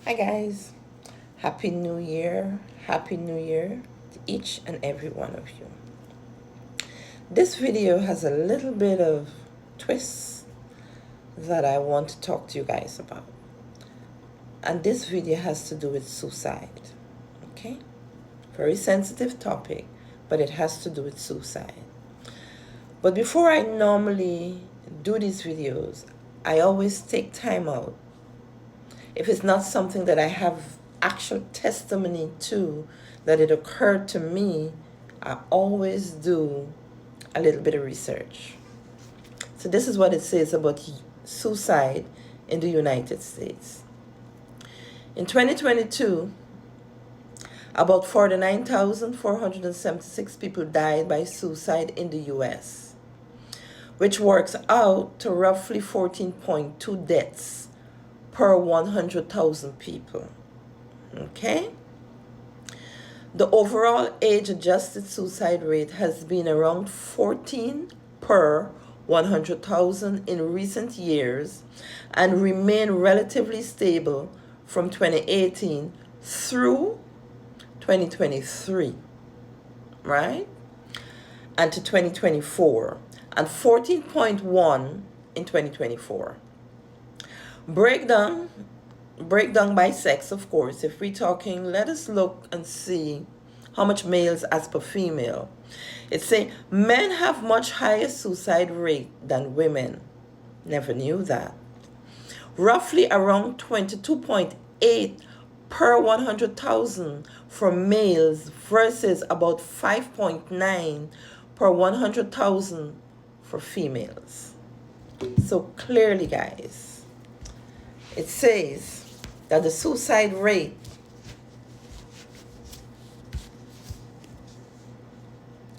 Hi guys, Happy New Year, Happy New Year to each and every one of you. This video has a little bit of twists that I want to talk to you guys about. And this video has to do with suicide, okay? Very sensitive topic, but it has to do with suicide. But before I normally do these videos, I always take time out. If it's not something that I have actual testimony to, that it occurred to me, I always do a little bit of research. So this is what it says about suicide in the United States. In 2022, about 49,476 people died by suicide in the US, which works out to roughly 14.2 deaths per 100,000 people. Okay? The overall age-adjusted suicide rate has been around 14 per 100,000 in recent years and remained relatively stable from 2018 through 2023, right? And to 2024, and 14.1 in 2024. Breakdown by sex, of course. If we're talking, let us look and see how much males as per female. It's saying men have much higher suicide rate than women. Never knew that. Roughly around 22.8 per 100,000 for males versus about 5.9 per 100,000 for females. So clearly, guys, it says that the suicide rate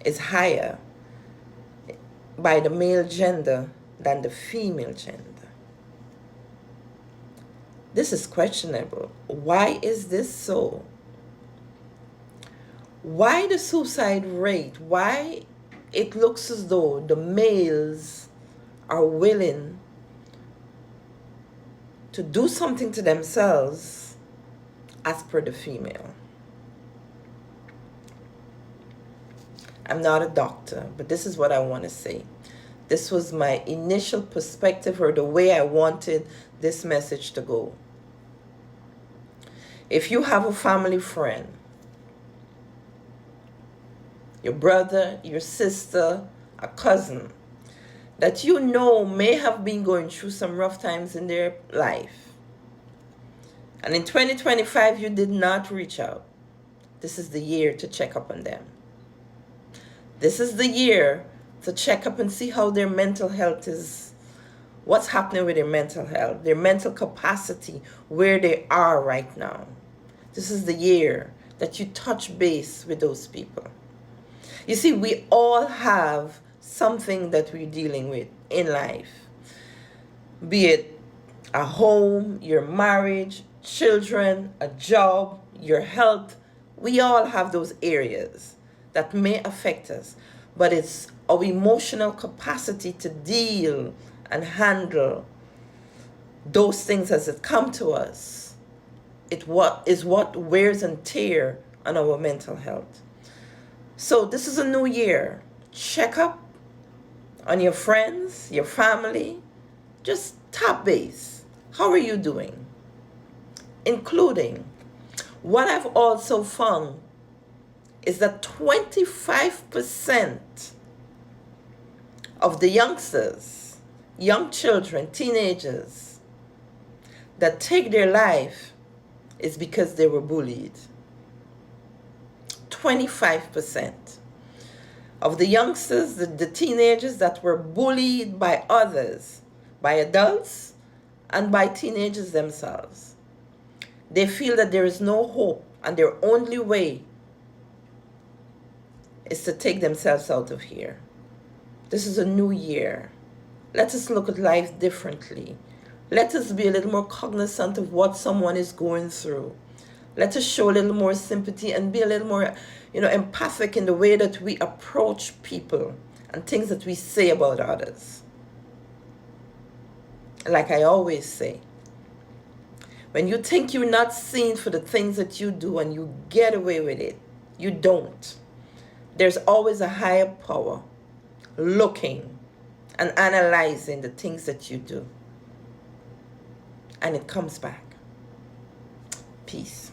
is higher by the male gender than the female gender. This is questionable. Why is this so? Why the suicide rate? Why it looks as though the males are willing to do something to themselves as per the female? I'm not a doctor, but this is what I want to say. This was my initial perspective, or the way I wanted this message to go. If you have a family friend, your brother, your sister, a cousin, that you know may have been going through some rough times in their life, and in 2025 you did not reach out, this is the year to check up on them. This is the year to check up and see how their mental health is, what's happening with their mental health, their mental capacity, where they are right now. This is the year that you touch base with those people. You see, we all have something that we're dealing with in life, be it a home, your marriage, children, a job, your health. We all have those areas that may affect us, but it's our emotional capacity to deal and handle those things as it come to us. It is what wears and tear on our mental health. So this is a new year. Check up on your friends, your family. Just top base. How are you doing? Including, what I've also found is that 25% of the youngsters, young children, teenagers that take their life is because they were bullied. 25% of the youngsters, the teenagers that were bullied by others, by adults and by teenagers themselves. They feel that there is no hope and their only way is to take themselves out of here. This is a new year. Let us look at life differently. Let us be a little more cognizant of what someone is going through. Let us show a little more sympathy and be a little more, empathic in the way that we approach people and things that we say about others. Like I always say, When you think you're not seen for the things that you do and you get away with it, you don't. There's always a higher power looking and analyzing the things that you do. And it comes back. Peace.